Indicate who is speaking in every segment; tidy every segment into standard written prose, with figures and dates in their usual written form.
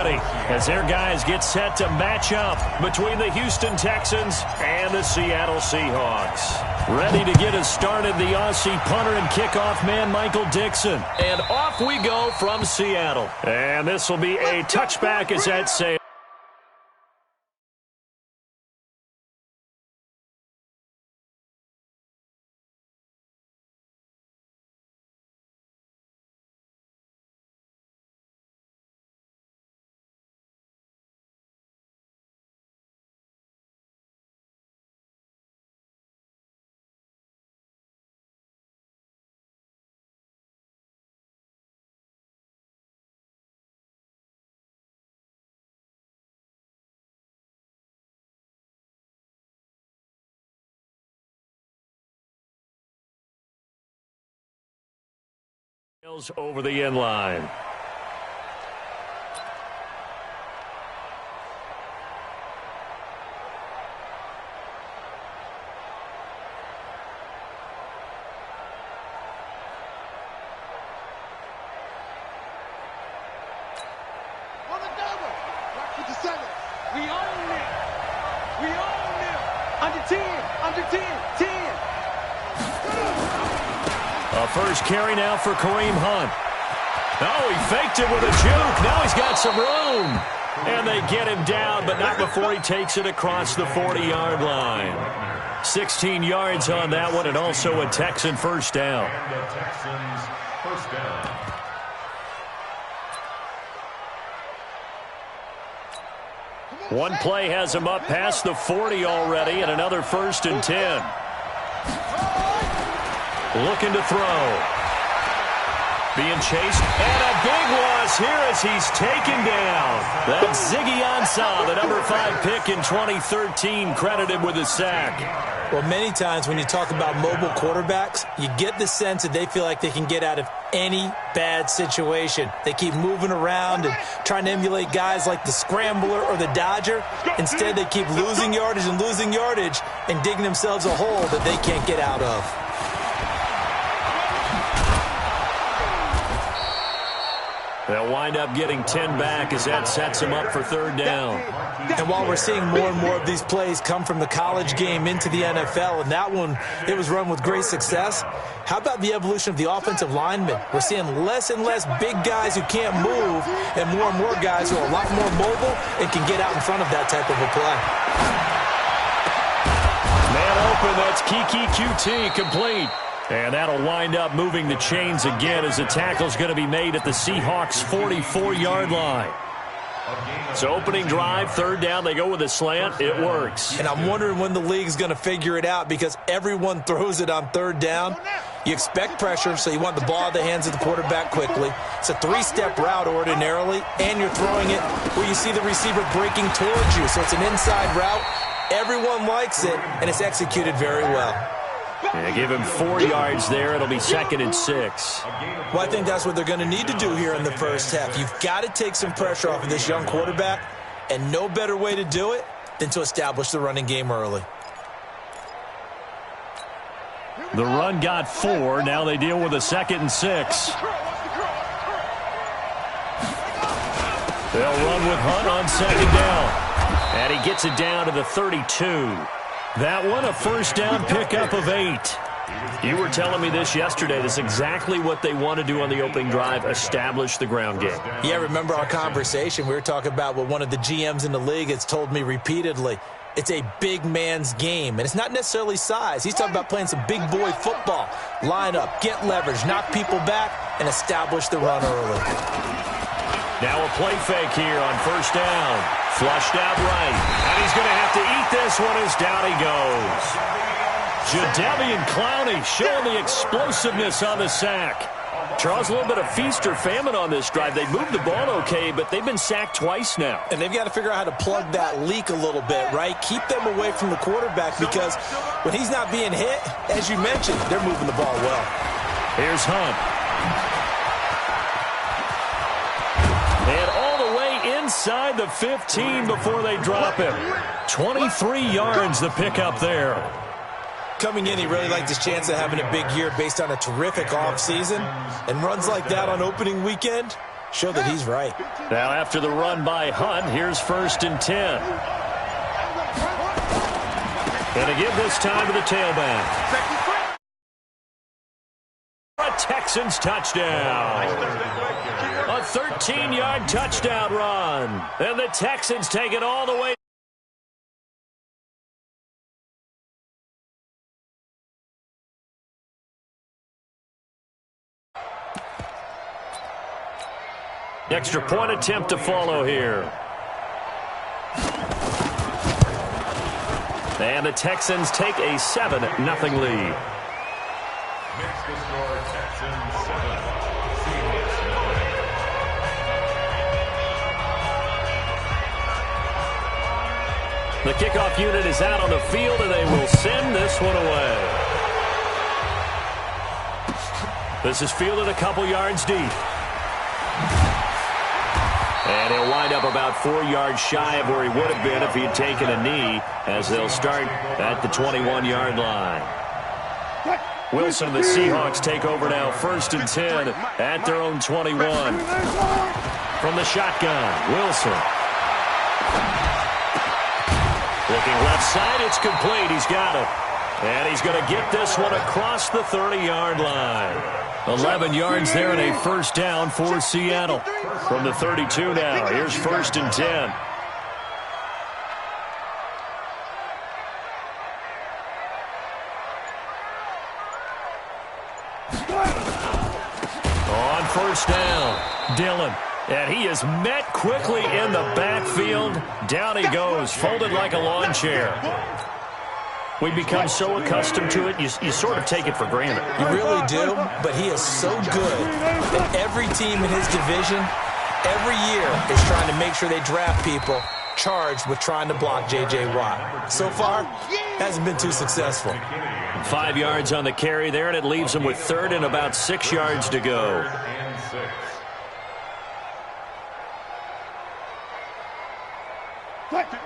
Speaker 1: As their guys get set to match up between the Houston Texans and the Seattle Seahawks. Ready to get us started, the Aussie punter and kickoff man, Michael Dixon. And off we go from Seattle. And this will be a touchback as that saves. Over the end line.
Speaker 2: On the double. Back to the center. We own it. We own it. Under 10. Under 10. 10.
Speaker 1: A first carry now for Kareem Hunt. Oh, he faked it with a juke. Now he's got some room. And they get him down, but not before he takes it across the 40-yard line. 16 yards on that one, and also a Texan first down. One play has him up past the 40 already, and another 1st and 10. Looking to throw. Being chased. And a big loss here as he's taken down. That's Ziggy Ansah, the number 5 pick in 2013, credited with a sack.
Speaker 3: Well, many times when you talk about mobile quarterbacks, you get the sense that they feel like they can get out of any bad situation. They keep moving around and trying to emulate guys like the Scrambler or the Dodger. Instead, they keep losing yardage and digging themselves a hole that they can't get out of.
Speaker 1: They'll wind up getting 10 back as that sets them up for 3rd down.
Speaker 3: And while we're seeing more and more of these plays come from the college game into the NFL, and that one, it was run with great success, how about the evolution of the offensive linemen? We're seeing less and less big guys who can't move and more guys who are a lot more mobile and can get out in front of that type of a play.
Speaker 1: Man open, that's Kiki QT, complete. And that'll wind up moving the chains again as the tackle's going to be made at the Seahawks' 44-yard line. So opening drive, 3rd down, they go with a slant. It works.
Speaker 3: And I'm wondering when the league's going to figure it out because everyone throws it on 3rd down. You expect pressure, so you want the ball out of the hands of the quarterback quickly. It's a 3-step route ordinarily, and you're throwing it where you see the receiver breaking towards you. So it's an inside route. Everyone likes it, and it's executed very well.
Speaker 1: They give him 4 yards there. It'll be 2nd and 6.
Speaker 3: Well, I think that's what they're going to need to do here in the first half. You've got to take some pressure off of this young quarterback, and no better way to do it than to establish the running game early.
Speaker 1: The run got 4. Now they deal with a 2nd and 6. They'll run with Hunt on 2nd down. And he gets it down to the 32. That one, a 1st down pickup of 8. You were telling me this yesterday. This is exactly what they want to do on the opening drive, establish the ground game.
Speaker 3: Yeah, remember our conversation. We were talking about what one of the GMs in the league has told me repeatedly. It's a big man's game, and it's not necessarily size. He's talking about playing some big boy football. Line up, get leverage, knock people back, and establish the run early.
Speaker 1: Now a play fake here on 1st down. Flushed out right. And he's going to have to eat this one as down he goes. Jadeveon Clowney showing the explosiveness on the sack. Charles, a little bit of feast or famine on this drive. They moved the ball okay, but they've been sacked twice now.
Speaker 3: And they've got to figure out how to plug that leak a little bit, right? Keep them away from the quarterback because when he's not being hit, as you mentioned, they're moving the ball well.
Speaker 1: Here's Hunt. And all the way inside the 15 before they drop him. 23 yards the pickup there.
Speaker 3: Coming in, he really liked his chance of having a big year based on a terrific offseason. And runs like that on opening weekend, show that he's right.
Speaker 1: Now after the run by Hunt, here's 1st and 10. Going to give this time to the tailback. A Texans touchdown. A 13-yard touchdown run. And the Texans take it all the way. Extra point attempt to follow here. And the Texans take a 7-0 lead.
Speaker 4: Makes the score Texans 7.
Speaker 1: The kickoff unit is out on the field, and they will send this one away. This is fielded a couple yards deep. And he'll wind up about 4 yards shy of where he would have been if he had taken a knee, as they'll start at the 21-yard line. Wilson and the Seahawks take over now, 1st and 10 at their own 21. From the shotgun, Wilson. Looking left side, it's complete. He's got it. And he's going to get this one across the 30-yard line. 11 yards there and a 1st down for Seattle. From the 32 now, here's 1st and 10. On 1st down, Dillon. And he is met quickly in the backfield. Down he goes, folded like a lawn chair. We become so accustomed to it, you sort of take it for granted.
Speaker 3: You really do, but he is so good that every team in his division, every year, is trying to make sure they draft people charged with trying to block J.J. Watt. So far, hasn't been too successful.
Speaker 1: 5 yards on the carry there, and it leaves him with 3rd and about 6 yards to go.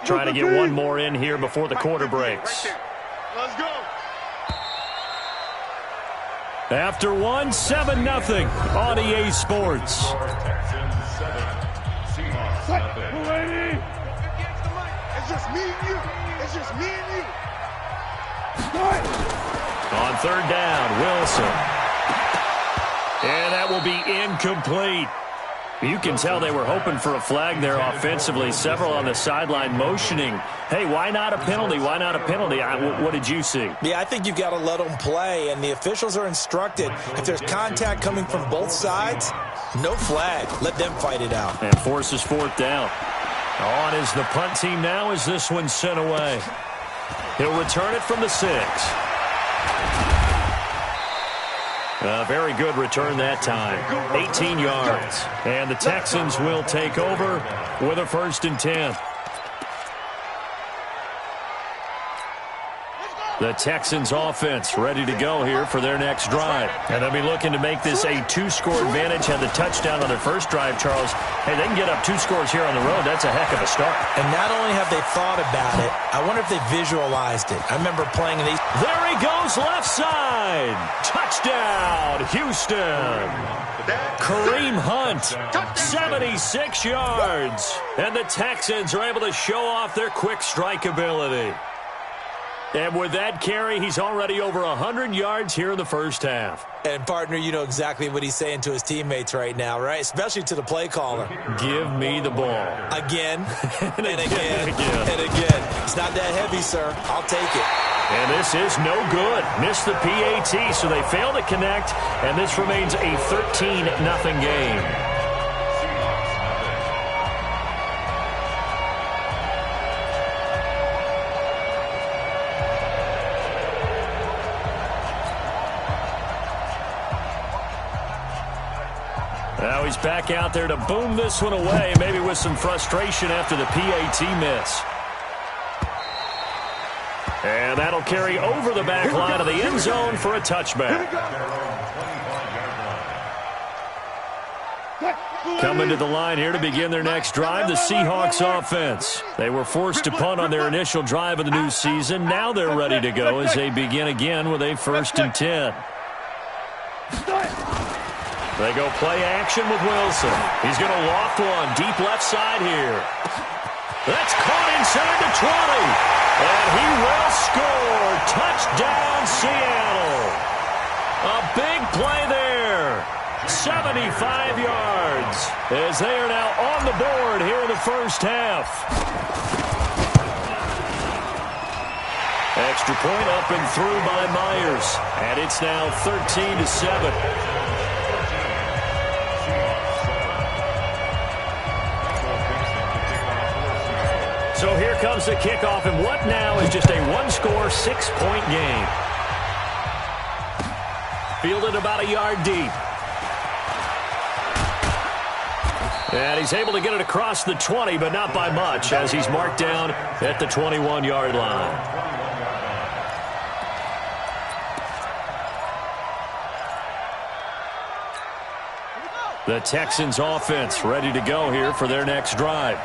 Speaker 1: Trying to get one more in here before the quarter breaks.
Speaker 2: Let's go.
Speaker 1: After 1, 7-0 on EA Sports.
Speaker 2: It's just me and you. It's just me and you.
Speaker 1: On 3rd down, Wilson. And that will be incomplete. You can tell they were hoping for a flag there offensively. Several on the sideline motioning. Hey, why not a penalty? Why not a penalty? What did you see?
Speaker 3: Yeah, I think you've got to let them play, and the officials are instructed if there's contact coming from both sides, no flag. Let them fight it out.
Speaker 1: And forces 4th down. On is the punt team now as this one's sent away. He'll return it from the 6. A very good return that time. 18 yards. And the Texans will take over with a 1st and 10. The Texans offense ready to go here for their next drive. And they'll be looking to make this a 2-score advantage. Had the touchdown on their first drive, Charles. Hey, they can get up 2 scores here on the road. That's a heck of a start.
Speaker 3: And not only have they thought about it, I wonder if they visualized it. I remember playing in these.
Speaker 1: There he goes, left side. Touchdown, Houston. Kareem Hunt, 76 yards. And the Texans are able to show off their quick strike ability. And with that carry, he's already over 100 yards here in the first half.
Speaker 3: And, partner, you know exactly what he's saying to his teammates right now, right? Especially to the play caller.
Speaker 1: Give me the ball.
Speaker 3: Again, and again, and again. It's not that heavy, sir. I'll take it.
Speaker 1: And this is no good. Missed the PAT, so they fail to connect, and this remains a 13-0 game. Now he's back out there to boom this one away, maybe with some frustration after the PAT miss. And that'll carry over the back line of the end zone for a touchback. Coming to the line here to begin their next drive, the Seahawks offense. They were forced to punt on their initial drive of the new season. Now they're ready to go as they begin again with a 1st and 10. They go play action with Wilson. He's going to loft one deep left side here. That's caught inside the 20. And he will score. Touchdown, Seattle. A big play there. 75 yards as they are now on the board here in the first half. Extra point up and through by Myers. And it's now 13-7. So here comes the kickoff, and what now is just a one-score, 6-point game. Fielded about a yard deep. And he's able to get it across the 20, but not by much, as he's marked down at the 21-yard line. The Texans offense ready to go here for their next drive.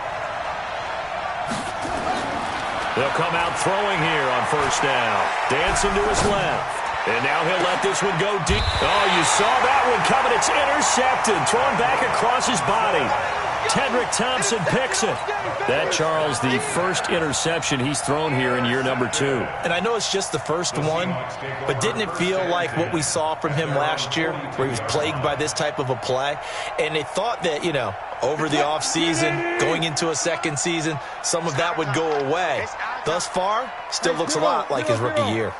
Speaker 1: They'll come out throwing here on first down. Dancing to his left. And now he'll let this one go deep. Oh, you saw that one coming. It's intercepted. Thrown back across his body. Tedrick Thompson picks it. That, Charles, the first interception he's thrown here in year number 2.
Speaker 3: And I know it's just the first one, but didn't it feel like what we saw from him last year, where he was plagued by this type of a play? And they thought that, you know, over the offseason, going into a second season, some of that would go away. Thus far, still looks a lot like his rookie year.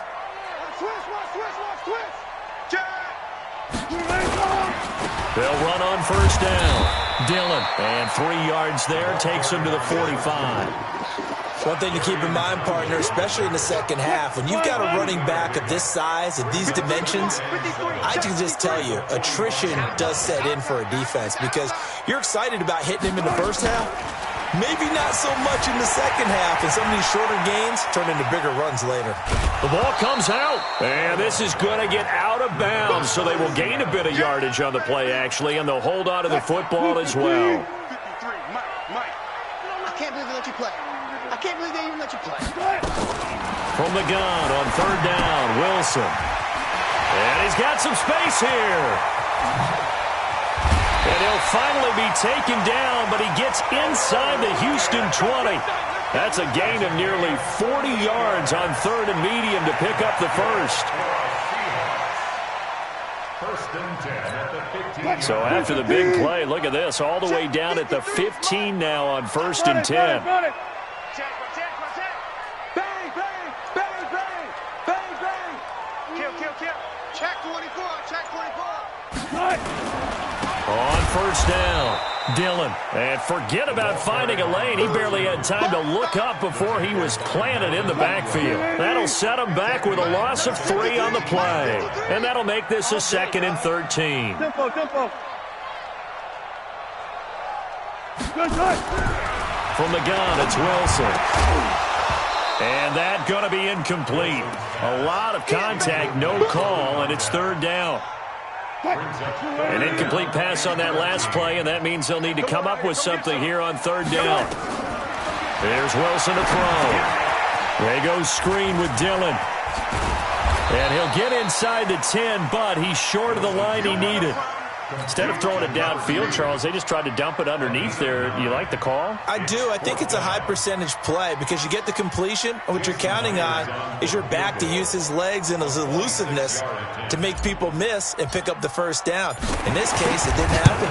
Speaker 1: They'll run on first down. Dillon, and 3 yards there, takes him to the 45.
Speaker 3: One thing to keep in mind, partner, especially in the second half, when you've got a running back of this size, of these dimensions, I can just tell you, attrition does set in for a defense because you're excited about hitting him in the first half. Maybe not so much in the second half, and some of these shorter gains turn into bigger runs later.
Speaker 1: The ball comes out, and this is going to get out of bounds, so they will gain a bit of yardage on the play, actually, and they'll hold on to the football as well.
Speaker 2: I can't believe they let you play. I can't believe they even let you play.
Speaker 1: From the gun on third down, Wilson. And he's got some space here. And he'll finally be taken down, but he gets inside the Houston 20. That's a gain of nearly 40 yards on third and medium to pick up the first. So after the big play, look at this, all the way down at the 15 now on first and 10.
Speaker 2: Bang, bang, bang, bang, bang, bang. Kill. Check 24, check 24.
Speaker 1: On first down, Dillon. And forget about finding a lane. He barely had time to look up before he was planted in the backfield. That'll set him back with a loss of 3 on the play. And that'll make this a 2nd and 13.
Speaker 2: Tempo.
Speaker 1: From the gun, it's Wilson. And that going to be incomplete. A lot of contact, no call, and it's third down. An incomplete pass on that last play, and that means they'll need to come up with something here on third down. There's Wilson to throw. They go screen with Dillon. And he'll get inside the 10, but he's short of the line he needed. Instead of throwing it downfield, Charles, they just tried to dump it underneath there. You like the call?
Speaker 3: I do. I think it's a high percentage play because you get the completion. What you're counting on is your back to use his legs and his elusiveness to make people miss and pick up the first down. In this case, it didn't happen.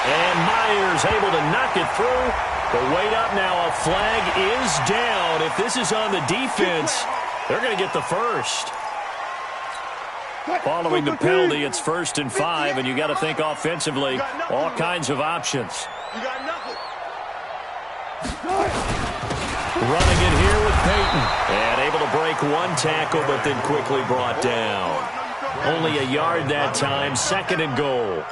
Speaker 1: And Myers able to knock it through. But wait up now. A flag is down. If this is on the defense, they're going to get the first. Following the penalty, it's 1st and 5, and you got to think offensively, all kinds of options. Running it here with Peyton, and able to break one tackle, but then quickly brought down. Only a yard that time, 2nd and goal.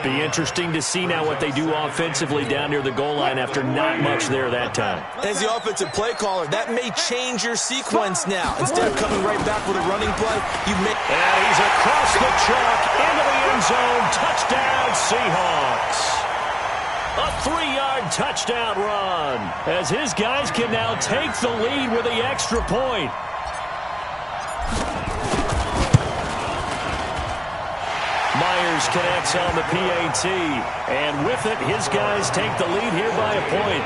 Speaker 1: Be interesting to see now what they do offensively down near the goal line after not much there that time.
Speaker 3: As the offensive play caller, that may change your sequence now. Instead of coming right back with a running play, you may...
Speaker 1: And he's across the chalk into the end zone. Touchdown, Seahawks. A 3-yard touchdown run as his guys can now take the lead with the extra point. Myers connects on the PAT. And with it, his guys take the lead here by a point.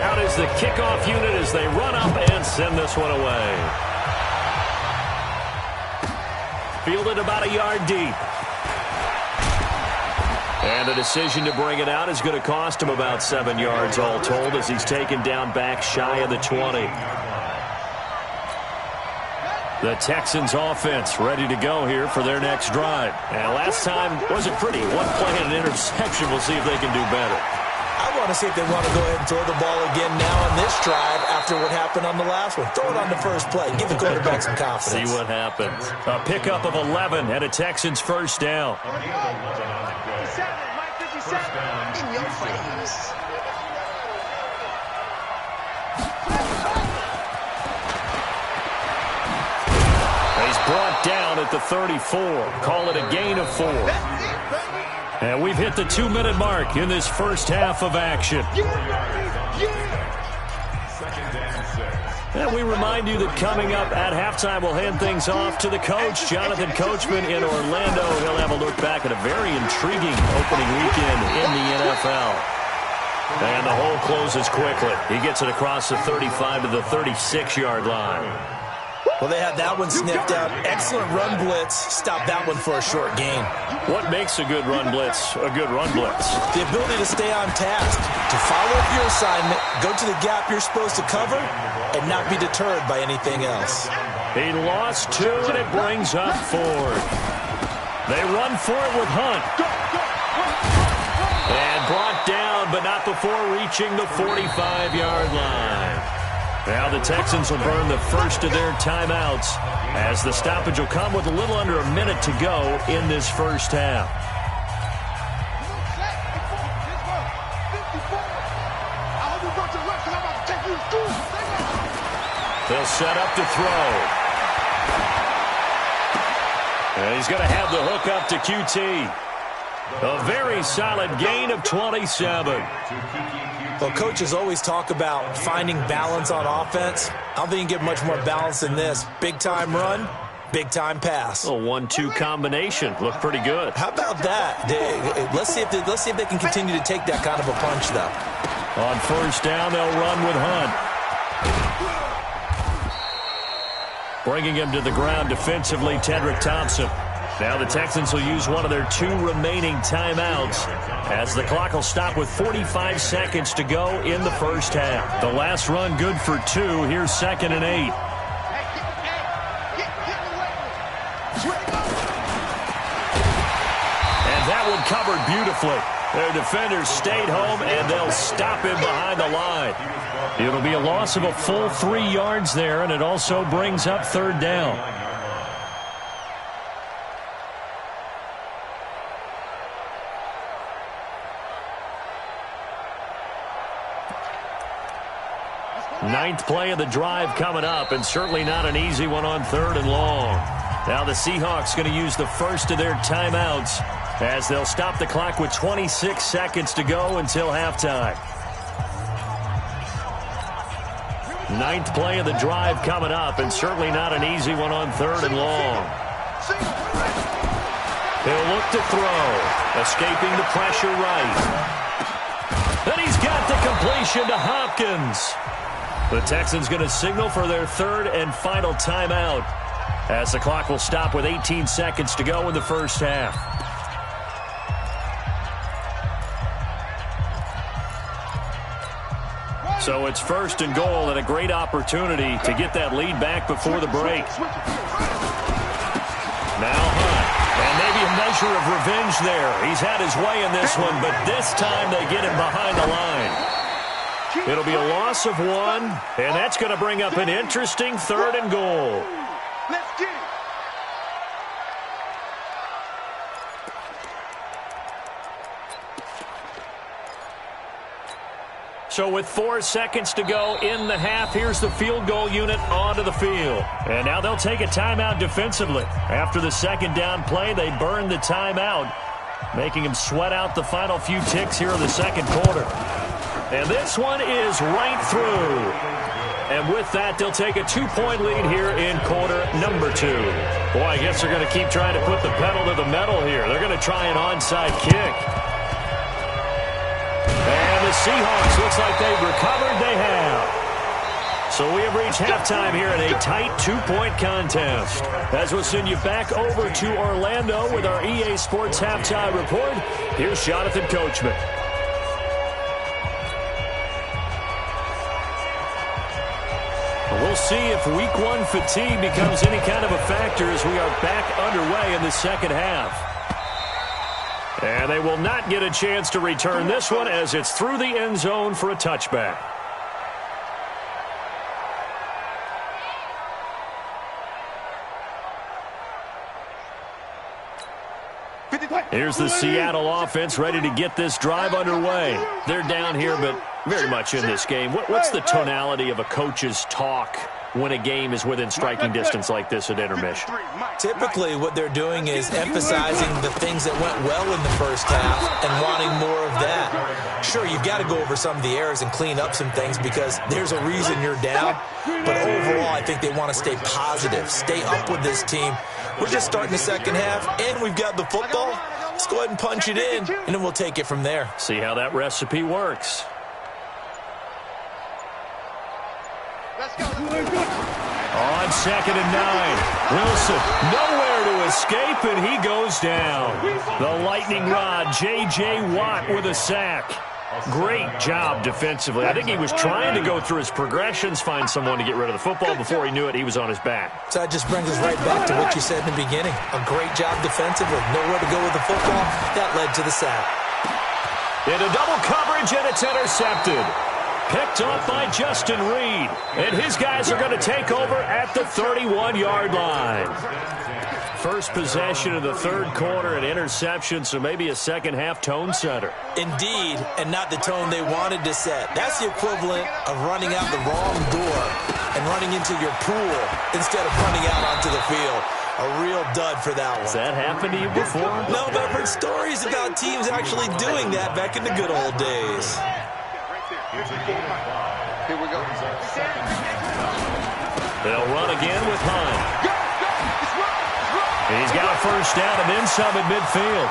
Speaker 1: Out is the kickoff unit as they run up and send this one away. Fielded about a yard deep. And the decision to bring it out is going to cost him about 7 yards all told as he's taken down back shy of the 20. The Texans offense ready to go here for their next drive. And last time wasn't pretty. One play and an interception. We'll see if they can do better.
Speaker 3: I want to see if they want to go ahead and throw the ball again now on this drive after what happened on the last one. Throw it on the first play. Give the quarterback some confidence.
Speaker 1: See what happens. A pickup of 11 and a Texans first down.
Speaker 2: In your face.
Speaker 1: He's brought down at the 34. Call it a gain of 4. And we've hit the 2-minute mark in this first half of action. And we remind you that coming up at halftime, we'll hand things off to the coach, Jonathan Coachman in Orlando. He'll have a look back at a very intriguing opening weekend in the NFL. And the hole closes quickly. He gets it across the 35 to the 36-yard line.
Speaker 3: Well, they had that one sniffed out. Excellent run blitz. Stop that one for a short gain.
Speaker 1: What makes a good run blitz a good run blitz?
Speaker 3: The ability to stay on task, to follow up your assignment, go to the gap you're supposed to cover, and not be deterred by anything else.
Speaker 1: He lost 2, and it brings up 4. They run for it with Hunt. And brought down, but not before reaching the 45-yard line. Now the Texans will burn the first of their timeouts as the stoppage will come with a little under a minute to go in this first half. They'll set up to throw. And he's going to have the hook up to QT. A very solid gain of 27.
Speaker 3: Well, coaches always talk about finding balance on offense. I don't think you can get much more balance than this. Big-time run, big-time pass.
Speaker 1: A 1-2 combination. Looked pretty good.
Speaker 3: How about that? Let's see if they can continue to take that kind of a punch, though.
Speaker 1: On first down, they'll run with Hunt. Bringing him to the ground defensively, Tedrick Thompson. Now the Texans will use one of their 2 remaining timeouts as the clock will stop with 45 seconds to go in the first half. The last run good for 2. Here's 2nd and 8. And that one covered beautifully. Their defenders stayed home, and they'll stop him behind the line. It'll be a loss of a full 3 yards there, and it also brings up 3rd down. Ninth play of the drive coming up, and certainly not an easy one on 3rd and long. Now the Seahawks going to use the first of their timeouts as they'll stop the clock with 26 seconds to go until halftime. Ninth play of the drive coming up, and certainly not an easy one on 3rd and long. He'll look to throw, escaping the pressure right. And he's got the completion to Hopkins. The Texans going to signal for their 3rd and final timeout as the clock will stop with 18 seconds to go in the first half. So it's 1st and goal, and a great opportunity to get that lead back before the break. Now Hunt, and maybe a measure of revenge there. He's had his way in this one, but this time they get him behind the line. It'll be a loss of 1, and that's going to bring up an interesting 3rd and goal.
Speaker 2: Let's get it.
Speaker 1: So with 4 seconds to go in the half, here's the field goal unit onto the field. And now they'll take a timeout defensively. After the 2nd down play, they burn the timeout, making them sweat out the final few ticks here in the 2nd quarter. And this one is right through. And with that, they'll take a 2-point lead here in quarter number 2. Boy, I guess they're going to keep trying to put the pedal to the metal here. They're going to try an onside kick. And the Seahawks, looks like they've recovered. They have. So we have reached halftime here in a tight 2-point contest. As we'll send you back over to Orlando with our EA Sports Halftime Report, here's Jonathan Coachman. We'll see if Week 1 fatigue becomes any kind of a factor as we are back underway in the second half. And they will not get a chance to return this one as it's through the end zone for a touchback. Here's the Seattle offense ready to get this drive underway. They're down here, but very much in this game. What's the tonality of a coach's talk when a game is within striking distance like this at intermission?
Speaker 3: Typically, what they're doing is emphasizing the things that went well in the first half and wanting more of that. Sure, you've got to go over some of the errors and clean up some things because there's a reason you're down. But overall, I think they want to stay positive, stay up with this team. We're just starting the second half, and we've got the football. Let's go ahead and punch it in, and then we'll take it from there.
Speaker 1: See how that recipe works. On 2nd and 9, Wilson nowhere to escape, and he goes down. The lightning rod, J.J. Watt with a sack. Great job defensively. I think he was trying to go through his progressions, find someone to get rid of the football. Before he knew it, he was on his back.
Speaker 3: So that just brings us right back to what you said in the beginning. A great job defensively. Nowhere to go with the football. That led to the sack.
Speaker 1: Into double coverage, and it's intercepted. Picked up by Justin Reed. And his guys are going to take over at the 31-yard line. First possession of the third quarter, an interception, so maybe a second-half tone setter.
Speaker 3: Indeed, and not the tone they wanted to set. That's the equivalent of running out the wrong door and running into your pool instead of running out onto the field. A real dud for that one.
Speaker 1: Has that happened to you before?
Speaker 3: No, but I've heard stories about teams actually doing that back in the good old days.
Speaker 2: Here we go.
Speaker 1: They'll run again with Hunt. He's got a first down and then some at midfield.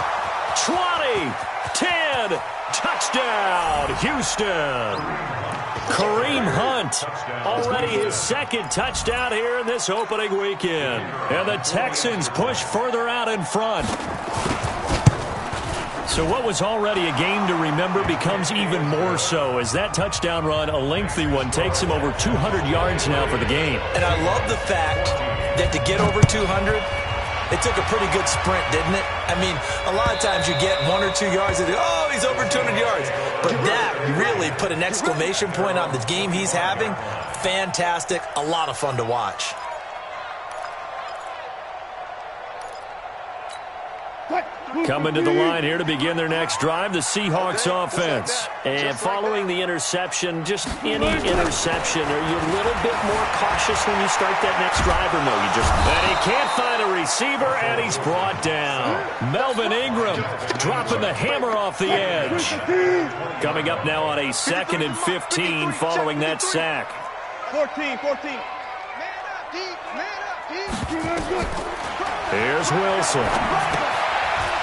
Speaker 1: 20, 10, touchdown, Houston. Kareem Hunt, already his second touchdown here in this opening weekend. And the Texans push further out in front. So what was already a game to remember becomes even more so as that touchdown run, a lengthy one, takes him over 200 yards now for the game.
Speaker 3: And I love the fact that to get over 200, it took a pretty good sprint, didn't it? I mean, a lot of times you get 1 or 2 yards and oh, he's over 200 yards. But that really put an exclamation point on the game he's having. Fantastic. A lot of fun to watch.
Speaker 1: Coming to the line here to begin their next drive, the Seahawks offense. And following the interception, just any interception, are you a little bit more cautious when you start that next drive, or no? You just... And he can't find a receiver, and he's brought down. Melvin Ingram dropping the hammer off the edge. Coming up now on a 2nd and 15 following that sack.
Speaker 2: 14. Man up, deep.
Speaker 1: Here's Wilson.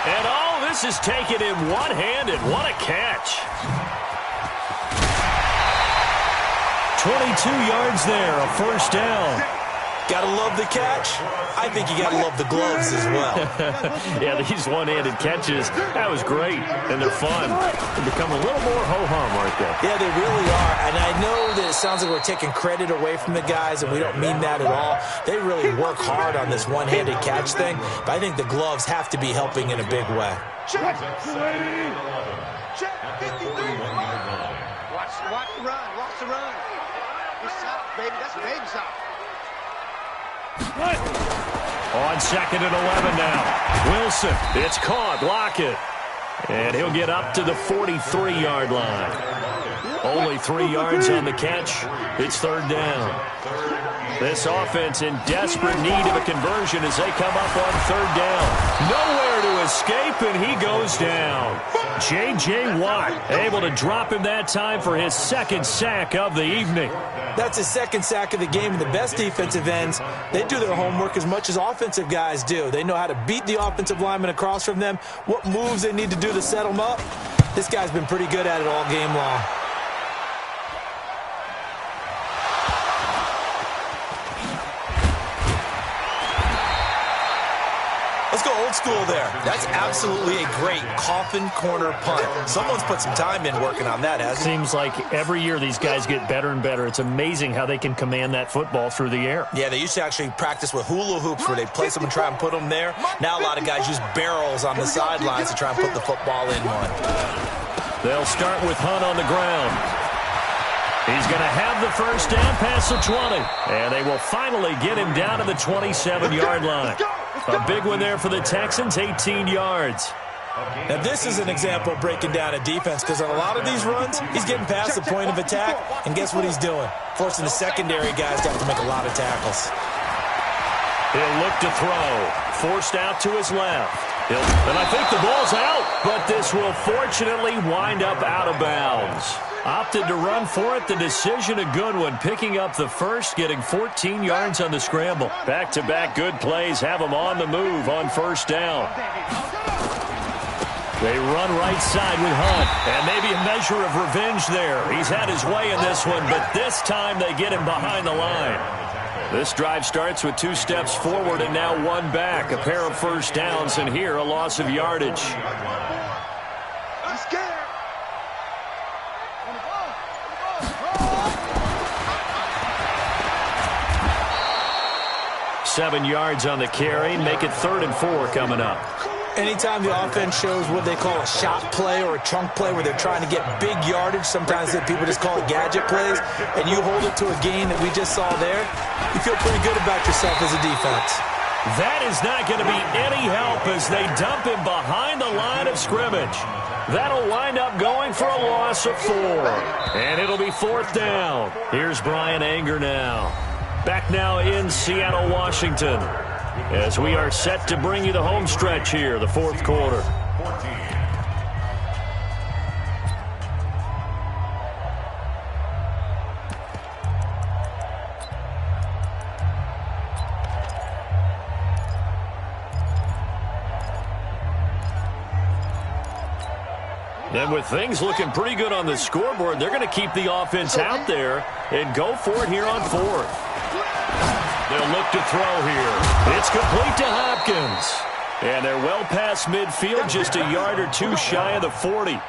Speaker 1: And oh, this is taken in one-handed. What a catch. 22 yards there, a first down.
Speaker 3: Gotta love the catch. I think you gotta love the gloves as well.
Speaker 1: Yeah, these one-handed catches, that was great. And they're fun. They become a little more ho-hum, aren't they?
Speaker 3: Yeah, they really are. And I know that it sounds like we're taking credit away from the guys, and we don't mean that at all. They really work hard on this one-handed catch thing, but I think the gloves have to be helping in a big way.
Speaker 2: Check. 53. Watch the run. Watch the run. Good shot, baby. That's a baby shot.
Speaker 1: On 2nd and 11 now. Wilson, it's caught. Lockett. And he'll get up to the 43-yard line. Only 3 yards on the catch. It's third down. This offense in desperate need of a conversion as they come up on third down. Nowhere to escape, and he goes down. J.J. Watt able to drop him that time for his second sack of the evening.
Speaker 3: That's his second sack of the game. And the best defensive ends, they do their homework as much as offensive guys do. They know how to beat the offensive lineman across from them, what moves they need to do to set them up. This guy's been pretty good at it all game long. Let's go old school there. That's absolutely a great coffin corner punt. Someone's put some time in working on that, hasn't he?
Speaker 1: Seems like every year these guys get better and better. It's amazing how they can command that football through the air.
Speaker 3: Yeah, they used to actually practice with hula hoops where they place them and try and put them there. Now a lot of guys use barrels on the sidelines to try and put the football in one.
Speaker 1: They'll start with Hunt on the ground. He's going to have the first down past the 20. And they will finally get him down to the 27-yard line. A big one there for the Texans, 18 yards.
Speaker 3: Now, this is an example of breaking down a defense because on a lot of these runs, he's getting past the point of attack, and guess what he's doing? Forcing the secondary guys to have to make a lot of tackles.
Speaker 1: He'll look to throw. Forced out to his left. And I think the ball's out, but this will fortunately wind up out of bounds. Opted to run for it. The decision a good one. Picking up the first, getting 14 yards on the scramble. Back-to-back good plays have him on the move on first down. They run right side with Hunt. And maybe a measure of revenge there. He's had his way in this one, but this time they get him behind the line. This drive starts with 2 steps forward and now 1 back. A pair of first downs, and here a loss of yardage.
Speaker 2: I'm scared.
Speaker 1: 7 yards on the carry. Make it 3rd and 4 coming up.
Speaker 3: Anytime the offense shows what they call a shot play or a chunk play where they're trying to get big yardage, sometimes people just call it gadget plays, and you hold it to a gain that we just saw there, you feel pretty good about yourself as a defense.
Speaker 1: That is not going to be any help as they dump him behind the line of scrimmage. That'll wind up going for a loss of 4. And it'll be 4th down. Here's Brian Anger now. Back now in Seattle, Washington, as we are set to bring you the home stretch here, the 4th quarter. And with things looking pretty good on the scoreboard, they're going to keep the offense out there and go for it here on 4th. They'll look to throw here. It's complete to Hopkins. And they're well past midfield, just a yard or 2 shy of the 40.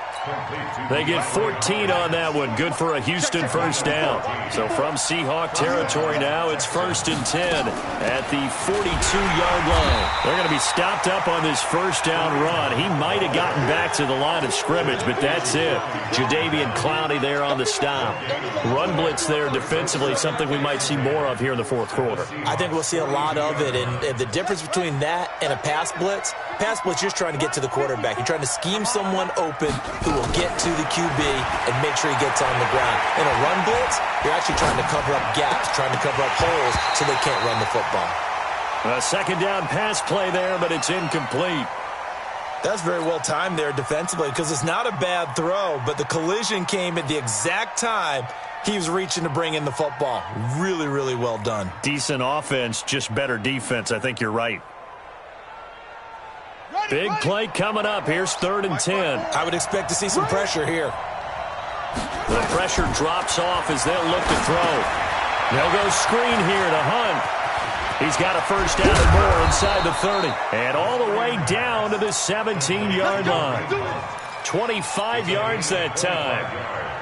Speaker 1: They get 14 on that one. Good for a Houston first down. So from Seahawk territory now, it's 1st and 10 at the 42-yard line. They're going to be stopped up on this first down run. He might have gotten back to the line of scrimmage, but that's it. Jadeveon Clowney there on the stop. Run blitz there defensively, something we might see more of here in the 4th quarter.
Speaker 3: I think we'll see a lot of it, and the difference between that and a pass blitz, you're just trying to get to the quarterback. You're trying to scheme someone open who will get to the QB and make sure he gets on the ground. In a run blitz, you're actually trying to cover up gaps, trying to cover up holes so they can't run the football.
Speaker 1: A 2nd down pass play there, but it's incomplete.
Speaker 3: That's very well timed there defensively because it's not a bad throw, but the collision came at the exact time he was reaching to bring in the football. Really, really well done.
Speaker 1: Decent offense, just better defense. I think you're right. Big play coming up. Here's 3rd and 10.
Speaker 3: I would expect to see some pressure here.
Speaker 1: The pressure drops off as they'll look to throw. They'll go screen here to Hunt. He's got a first down and more inside the 30. And all the way down to the 17-yard line. 25 yards that time.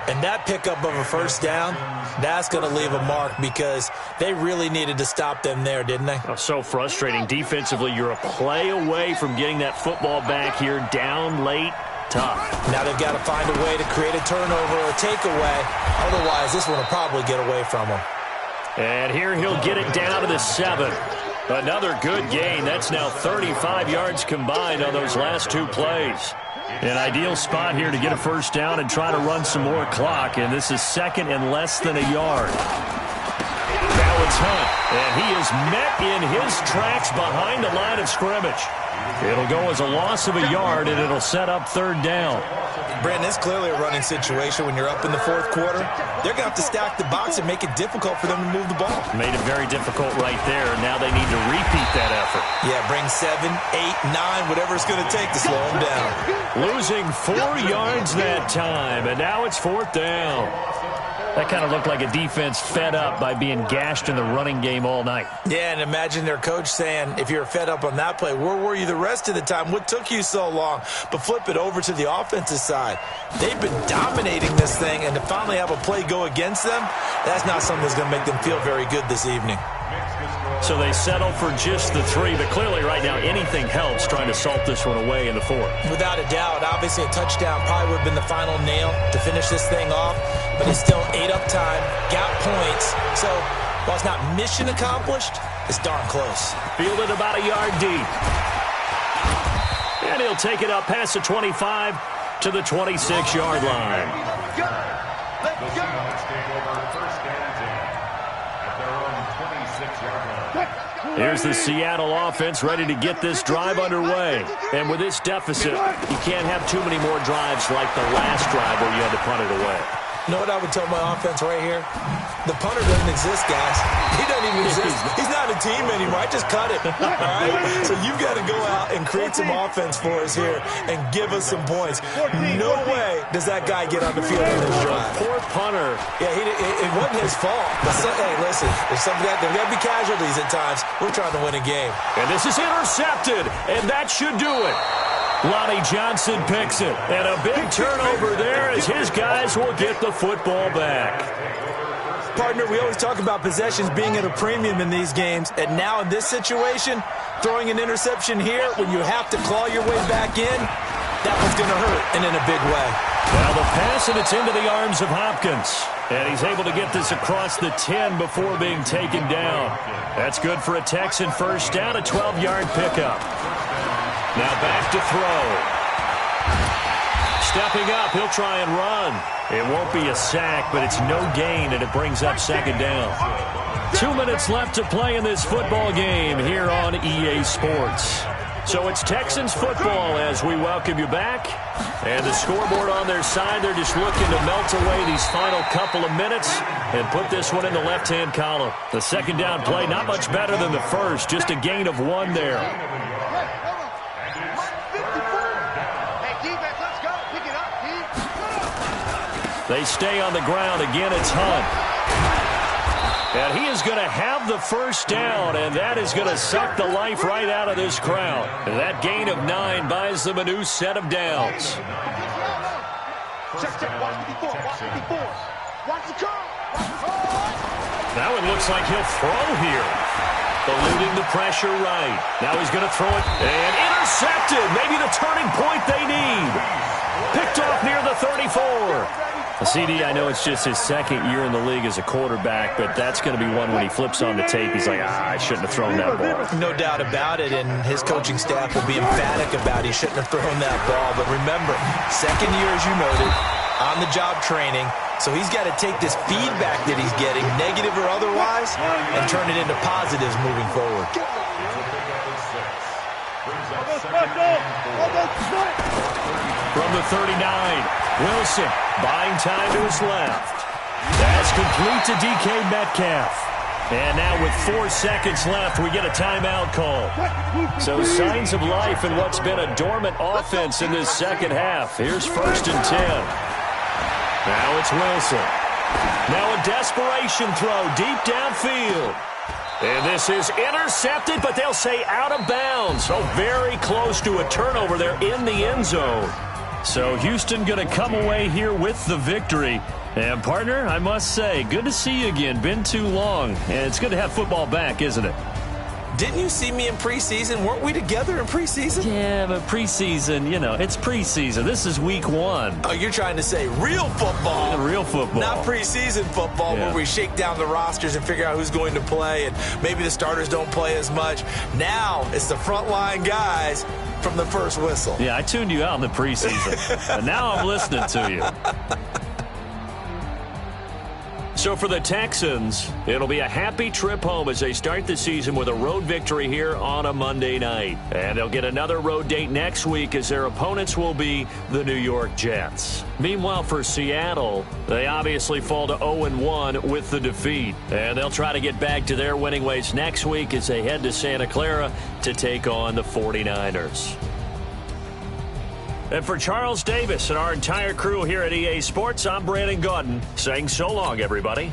Speaker 3: And that pickup of a first down, that's going to leave a mark because they really needed to stop them there, didn't they?
Speaker 1: Oh, so frustrating. Defensively, you're a play away from getting that football back here down late. Tough.
Speaker 3: Now they've got to find a way to create a turnover or a takeaway. Otherwise, this one will probably get away from them.
Speaker 1: And here he'll get it down to the 7. Another good gain. That's now 35 yards combined on those last 2 plays. An ideal spot here to get a first down and try to run some more clock, and this is second and less than a yard. Now it's Hunt, and he is met in his tracks behind the line of scrimmage. It'll go as a loss of a yard, and it'll set up third down.
Speaker 3: Brandon, it's clearly a running situation when you're up in the fourth quarter. They're going to have to stack the box and make it difficult for them to move the ball.
Speaker 1: Made it very difficult right there. Now they need to repeat that effort.
Speaker 3: Yeah, bring 7, 8, 9, whatever it's going to take to slow them down.
Speaker 1: Losing 4 yards that time, and now it's fourth down. That kind of looked like a defense fed up by being gashed in the running game all night.
Speaker 3: Yeah, and imagine their coach saying, if you're fed up on that play, where were you the rest of the time? What took you so long? But flip it over to the offensive side. They've been dominating this thing, and to finally have a play go against them, that's not something that's going to make them feel very good this evening.
Speaker 1: So they settle for just the 3, but clearly right now anything helps trying to salt this one away in the fourth.
Speaker 3: Without a doubt, obviously a touchdown probably would have been the final nail to finish this thing off, but it's still ate up time, got points. So while it's not mission accomplished, it's darn close.
Speaker 1: Fielded about a yard deep. And he'll take it up past the 25 to the 26-yard line.
Speaker 4: The Seahawks take over first and 10 at their own 26-yard line.
Speaker 1: Here's the Seattle offense ready to get this drive underway. And with this deficit, you can't have too many more drives like the last drive where you had to punt it away.
Speaker 3: You know what I would tell my offense right here? The punter doesn't exist, guys. He doesn't even exist. He's not a team anymore. I just cut it. All right? So you've got to go out and create some offense for us here and give us some points. No way does that guy get on the field in this drive.
Speaker 1: Poor punter.
Speaker 3: Yeah, it wasn't his fault. But hey, listen, there's got to be casualties at times. We're trying to win a game.
Speaker 1: And this is intercepted, and that should do it. Lonnie Johnson picks it, and a big turnover there as his guys will get the football back.
Speaker 3: Partner, we always talk about possessions being at a premium in these games, and now in this situation, throwing an interception here when you have to claw your way back in, that one's going to hurt, and in a big way.
Speaker 1: Well, the pass, and it's into the arms of Hopkins. And he's able to get this across the 10 before being taken down. That's good for a Texan first down, a 12-yard pickup. Now back to throw. Stepping up, he'll try and run. It won't be a sack, but it's no gain, and it brings up second down. 2 minutes left to play in this football game here on EA Sports. So it's Texans football as we welcome you back. And the scoreboard on their side, they're just looking to melt away these final couple of minutes and put this one in the left-hand column. The second down play, not much better than the first, just a gain of 1 there. They stay on the ground. Again, it's Hunt. And he is going to have the first down, and that is going to suck the life right out of this crowd. And that gain of 9 buys them a new set of downs. Now it looks like he'll throw here. Eluding the pressure right. Now he's going to throw it. And intercepted. Maybe the turning point they need. Picked off near the 34. CD, I know it's just his second year in the league as a quarterback, but that's going to be one when he flips on the tape. He's like, I shouldn't have thrown that ball.
Speaker 3: No doubt about it, and his coaching staff will be emphatic about he shouldn't have thrown that ball. But remember, second year, as you noted, on-the-job training, so he's got to take this feedback that he's getting, negative or otherwise, and turn it into positives moving forward.
Speaker 1: From the 39, Wilson buying time to his left. That's complete to DK Metcalf. And now with 4 seconds left, we get a timeout call. So signs of life in what's been a dormant offense in this second half. Here's first and 10. Now it's Wilson. Now a desperation throw deep downfield. And this is intercepted, but they'll say out of bounds. So very close to a turnover there in the end zone. So Houston going to come away here with the victory. And, partner, I must say, good to see you again. Been too long. And it's good to have football back, isn't it?
Speaker 3: Didn't you see me in preseason? Weren't we together in preseason?
Speaker 1: Yeah, but preseason, it's preseason. This is week 1.
Speaker 3: Oh, you're trying to say real football.
Speaker 1: Yeah, real football.
Speaker 3: Not preseason football where we shake down the rosters and figure out who's going to play, and maybe the starters don't play as much. Now it's the frontline guys from the first whistle.
Speaker 1: Yeah, I tuned you out in the preseason, and now I'm listening to you. So for the Texans, it'll be a happy trip home as they start the season with a road victory here on a Monday night. And they'll get another road date next week as their opponents will be the New York Jets. Meanwhile, for Seattle, they obviously fall to 0-1 with the defeat. And they'll try to get back to their winning ways next week as they head to Santa Clara to take on the 49ers. And for Charles Davis and our entire crew here at EA Sports, I'm Brandon Gaudin saying so long, everybody.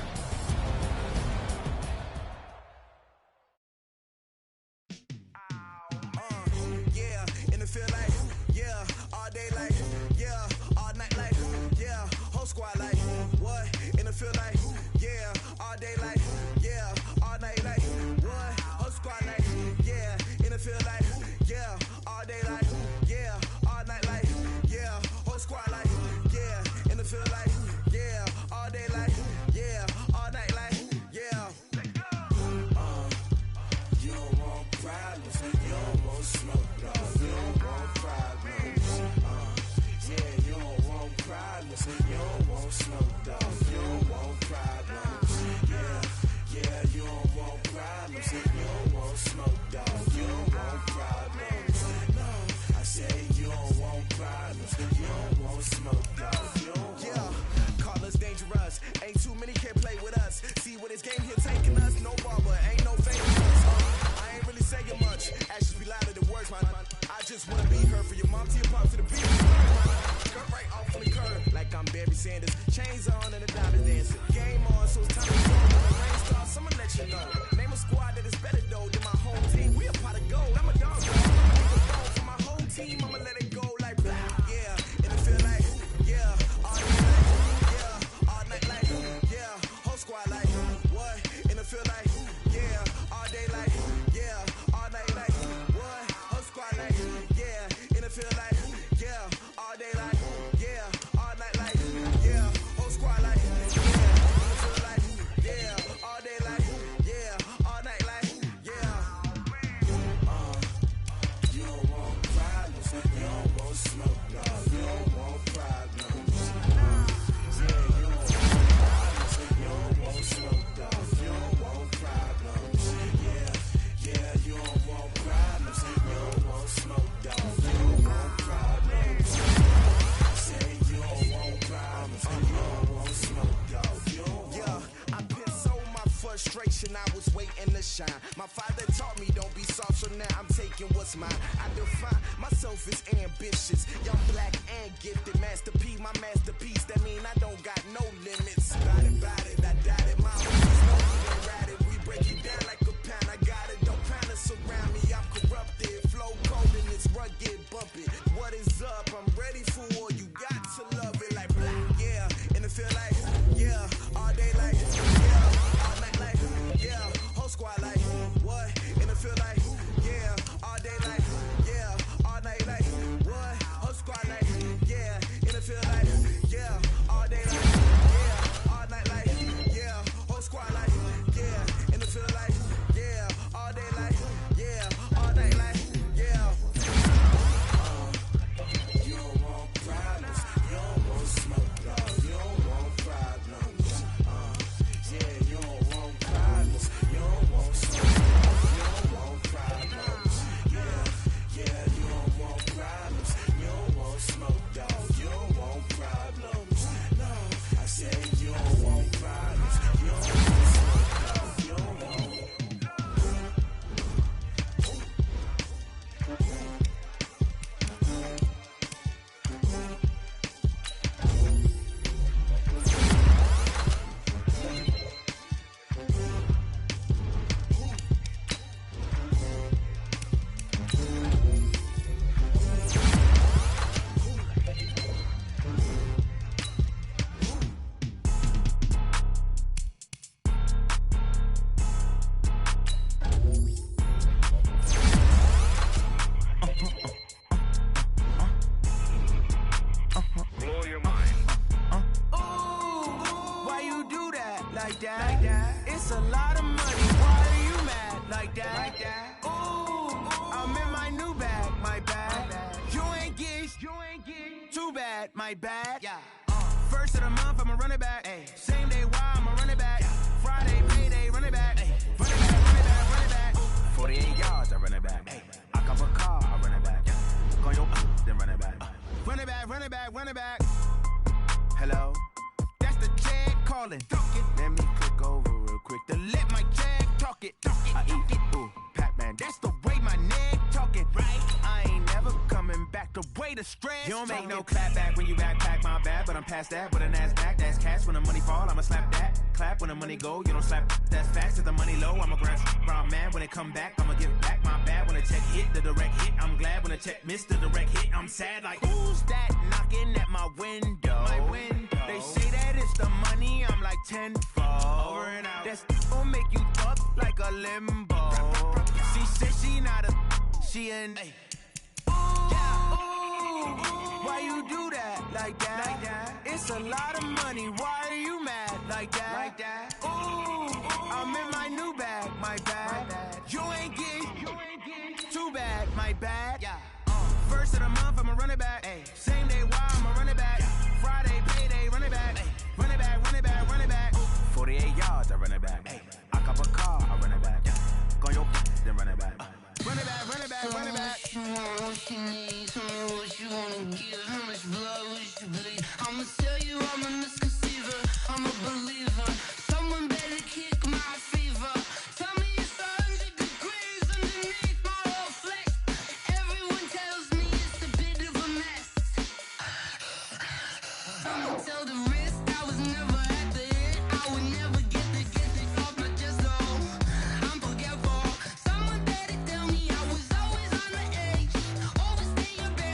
Speaker 5: I was waiting to shine. My father taught me don't be soft, so now I'm taking what's mine. I define myself as ambitious, young, black, and gifted. Master P, my masterpiece. That mean I don't got no limits. Bout it, I doubt it. My homies know we ain't ride it. We break you down like a pound. I got it, don't pound us around me. I'm corrupted, flow cold and it's rugged, bumpy. What is up? I'm ready for war. You got to love it like black, yeah. And it feel like, yeah, all day like, yeah, all night like, yeah, whole squad like, what? And it feel like, yeah, all day like, yeah, all night like, what? Whole squad like, yeah, and it feel like, yeah, all day like, yeah, all night like, yeah, whole squad like, yeah, and it feel like, yeah, all day like, yeah. bad, my bad. Yeah. First of the month, I'ma run it back. Ay. Same day, why I'ma run it back. Yeah. Friday, payday, run it back. Ay. Run it back, run it back, run it back. 48 yards, I run it back. Ay. I cop a car, I run it back. Yeah. Go your then run it back. Run it back, run it back, run it back. Hello? That's the jag calling. Let me click over real quick to let my jag talk it. I eat it, ooh, Pac-Man. That's the way my neck talking. Right? I ain't never coming back. The way the stress. You don't make no clap back when you backpack, my bad. But I'm past that with a NASDAQ. That's cash when the money fall. I'ma slap that. Clap when the money go. You don't slap. That's fast. If the money low, I'ma grab brown man. When it come back, I'ma give back my bad. When the check hit, the direct hit. I'm glad when the check missed the direct hit. I'm sad like, who's that knocking at my window? My window. They say that it's the money. I'm like tenfold. Over and out. That's gon' make you up like a limbo. She said she not a. She an. Why you do that like that? Like that? It's a lot of money. Why are you mad like that? Like that? Ooh, I'm in my new bag. My bad. You ain't getting too bad. My bad. Yeah. First of the month, I'ma run it back. Ay. Same day, why I'ma run it back. Yeah. Friday, payday, run it back. Ay. Run it back, run it back, run it back. 48 yards, I run it back. Ay. I cop a car, I run it back. Yeah. Go your then run it back. Run it back, run it back, run it back.
Speaker 6: What you want, what you need, tell me what you wanna give. How much blood would you bleed? I'ma tell you I'm a misconceiver, I'm a believer. Someone better kick my fever. Tell me it's 100 degrees underneath my whole flesh. Everyone tells me it's a bit of a mess. I'ma tell the risk I was never at the end. I would never get it off my chest though. I'm forgetful. Someone better tell me I was always on the edge. Overstay your bed.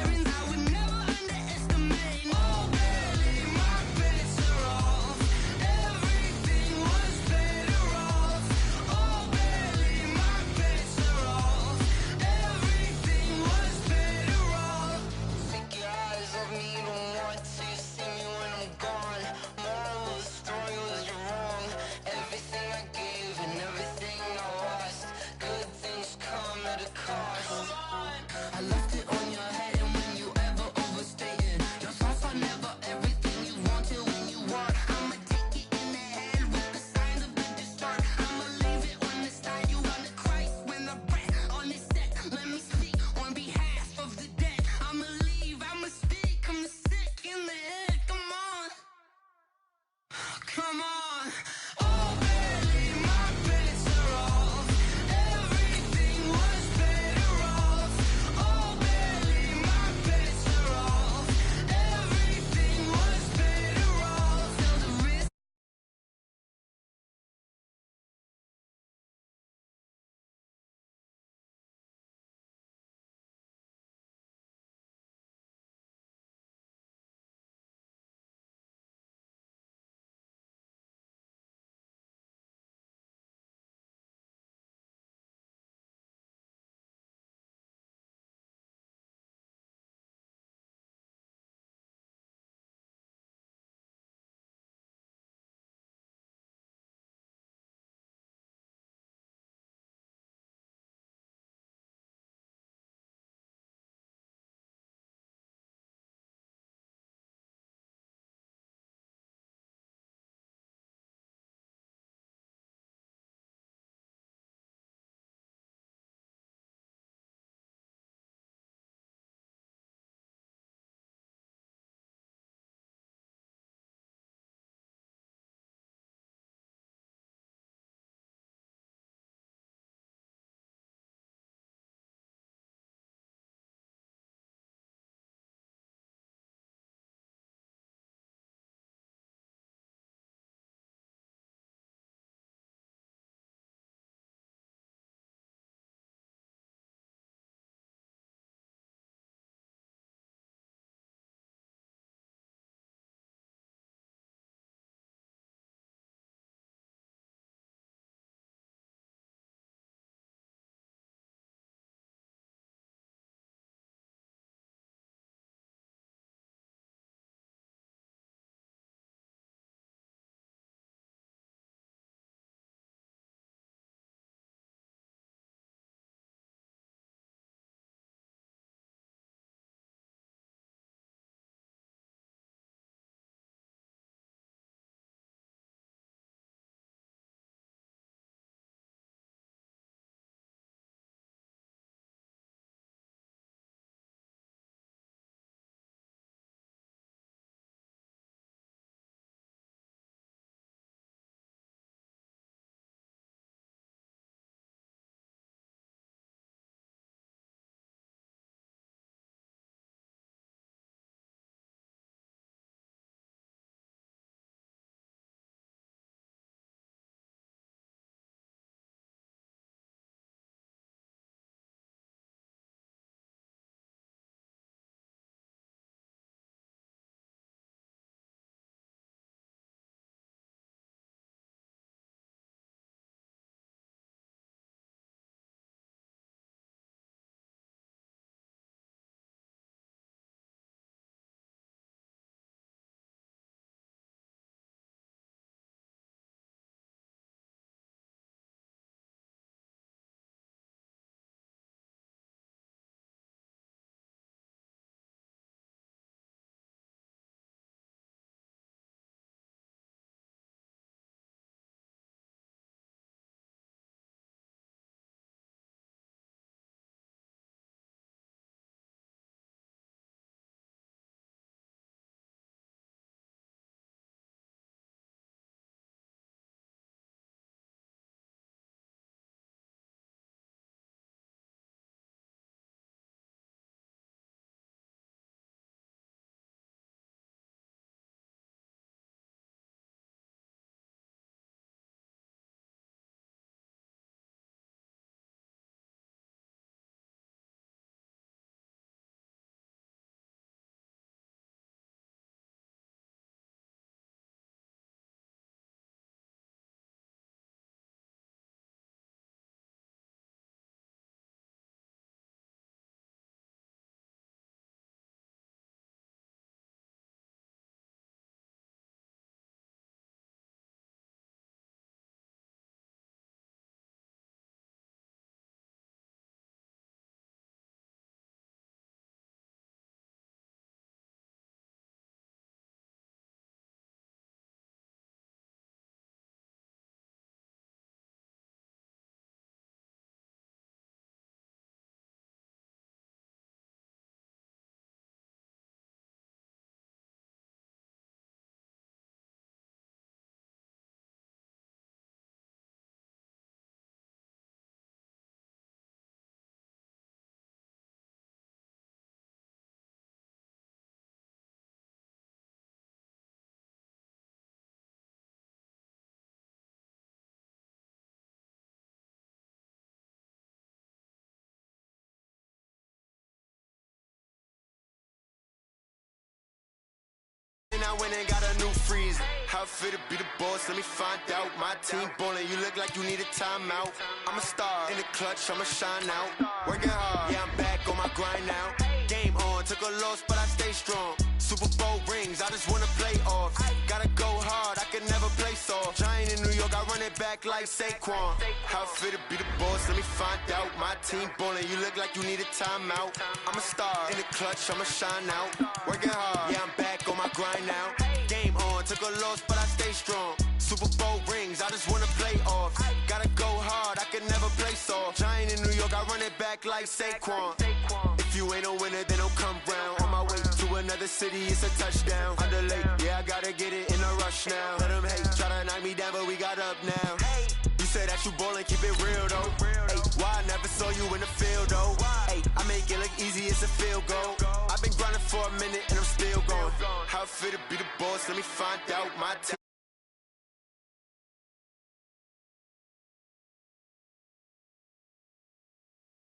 Speaker 5: went and got a new freezer. How it feel to be the boss, let me find out. My team ballin', you look like you need a timeout. I'm a star, in the clutch, I'ma shine out. Working hard, yeah, I'm back on my grind now. Game on, took a loss, but I stay strong. Super Bowl rings, I just wanna play off. Gotta go hard, I can never play soft. Giant in New York, I run it back like Saquon. How it feel to be the boss, let me find out. My team ballin', you look like you need a timeout. I'm a star, in the clutch, I'ma shine out. Working hard, yeah, I'm back on my grind now. Game on, took a loss, but I stay strong. Super Bowl rings, I just wanna play off. Gotta go hard, I can never play soft. Giant in New York, I run it back like Saquon. If you ain't a winner, then don't come round. On my way to another city, it's a touchdown. Under late, yeah, I gotta get it in a rush now. Let them hate, try to knock me down, but we got up now. You say that you ballin', keep it real though. Hey, why I never saw you in the field though? Hey, I make it look easy, it's a field goal. I've been grinding for a minute and I'm still going. How it feel to be the boss, let me find out. My team